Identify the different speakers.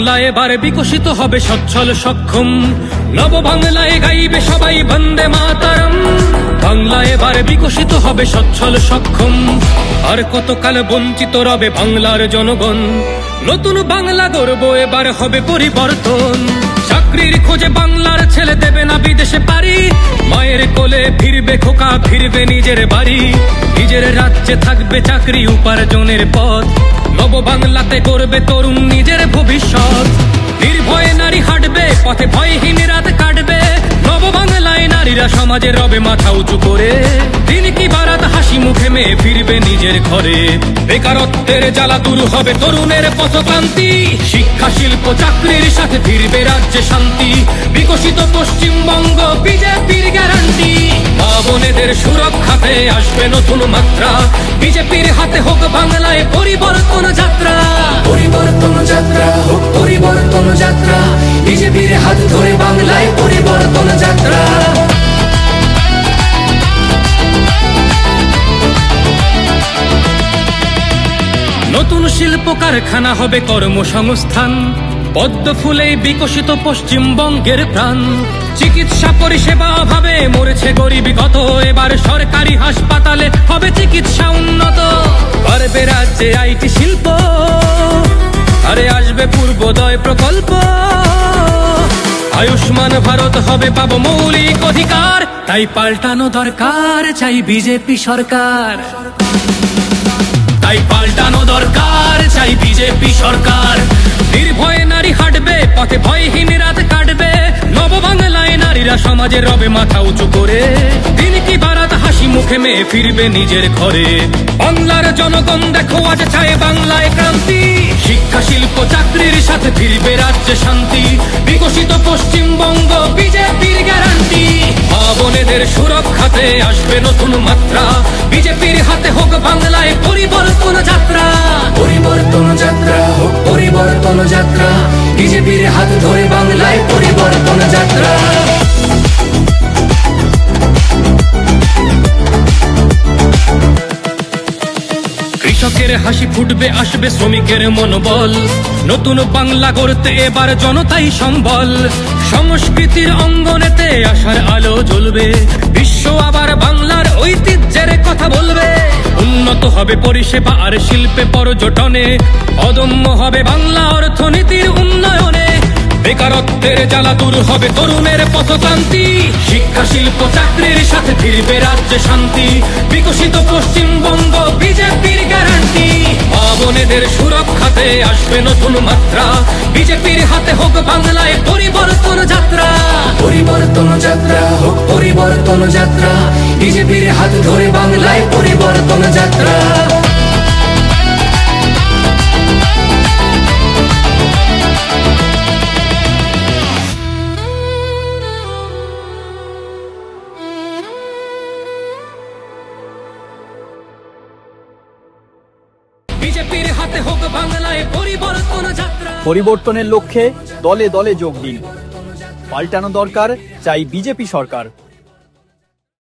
Speaker 1: বাংলা এবার বিকশিত হবে সচ্ছল সক্ষম, নব বাংলায় গাইবে সবাই বন্দে মাতরম। বাংলা এবার বিকশিত হবে সচ্ছল সক্ষম, আর কতকাল বঞ্চিত রবে বাংলার জনগণ। নতুন বাংলা গর্ব এবার হবে পরিবর্তন। চাকরির খোঁজে বাংলার ছেলে দেবে না বিদেশে পারি, মায়ের কোলে ফিরবে খোকা, ফিরবে নিজের বাড়ি। নিজের রাজ্যে থাকবে চাকরি উপার্জনের পথ, নব বাংলাতে করবে তরুণ নিজের ভবিষ্যৎ। নির্ভয়ে নারী হাঁটবে পথে, ভয়হীন রাত কাটবে। নব বাংলায় নারীরা সমাজে রবে মাথা উঁচু করে, দিন কি বারাত হাসি মুখে মেয়ে ফিরবে নিজের ঘরে। বেকারত্বের জ্বালা দূর হবে তরুণের পথক্রান্তি, শিক্ষা শিল্প চাকরির সাথে ফিরবে রাজ্যে শান্তি। বিকশিত পশ্চিমবঙ্গ বিজেপির গ্যারান্টি, মা বোনেদের সুরক্ষাতে আসবে নতুন মাত্রা। বিজেপির হাতে হোক বাংলায় পরিবর্তন যাত্রা।
Speaker 2: পরিবর্তন যাত্রা হোক পরিবর্তন যাত্রা, বিজেপির হাত ধরে বাংলায় পরিবর্তন যাত্রা।
Speaker 1: নতুন শিল্প কারখানা হবে কর্মসংস্থান, পদ্ম ফুলেই বিকশিত পশ্চিমবঙ্গের প্রাণ। চিকিৎসা পরিষেবা অভাবে মরেছে গরিবী কত, এবার সরকারি হাসপাতালে হবে চিকিৎসা উন্নত। বাড়বে রাজ্যে আইটি শিল্প, আরে আসবে পূর্বোদয় প্রকল্প। আয়ুষ্মান ভারত হবে পাবো মৌলিক অধিকার, তাই পাল্টানো দরকার চাই বিজেপি সরকার। তাই পাল্টানো দরকার চাই বিজেপি সরকার। নির্ভয়ে নারী হাঁটবে পথে, ভয়হীন রাত কাটবে। নব বাংলায় নারীরা সমাজে রবে মাথা উঁচু করে, দিন কি বারাত হাসি মুখে মেয়ে ফিরবে নিজের ঘরে। বাংলার জনগণ দেখো আজ চায় বাংলায় ক্রান্তি, শিক্ষা শিল্প চাকরির সাথে ফিরবে রাজ্যে শান্তি। বিকশিত পশ্চিমবঙ্গ বিজেপির গ্যারান্টি, মা বোনেদের সুরক্ষাতে আসবে নতুন মাত্রা। বিজেপির হাতে হোক বাংলায় পরিবর্তন যাত্রা।
Speaker 2: পরিবর্তন যাত্রা হোক পরিবর্তন যাত্রা, বিজেপির হাত ধরে বাংলায় পরিবর্তন যাত্রা।
Speaker 1: কৃষকের হাসি ফুটবে, আসবে শ্রমিকের মনোবল। নতুন বাংলা গড়তে এবার জনতাই সম্বল। সংস্কৃতির অঙ্গনেতে আশার আলো জ্বলবে, বিশ্ব আবার বাংলার ঐতিহ্যের কথা বলবে। উন্নত হবে পরিষেবা আর শিল্পে পর্যটনে, অদম্য হবে বাংলা অর্থনীতির উন্নয়নে। বেকারত্বের জ্বালা দূর হবে তরুণের পথক্রান্তি, শিক্ষা শিল্প চাকরির সাথে ফিরবে রাজ্যে শান্তি। বিকশিত পশ্চিমবঙ্গ বিজেপির গ্যারান্টি, মা বোনেদের সুরক্ষাতে আসবে নতুন মাত্রা। বিজেপির হাতে হোক বাংলায় পরিবর্তন যাত্রা।
Speaker 2: পরিবর্তন যাত্রা হোক পরিবর্তন যাত্রা, বিজেপির হাত ধরে বাংলায় পরিবর্তন যাত্রা।
Speaker 1: বিজেপির হাতে হোক বাংলায় পরিবর্তন যাত্রা।
Speaker 3: পরিবর্তনের লক্ষ্যে দলে দলে যোগ দিন। পাল্টানো দরকার চাই বিজেপি সরকার।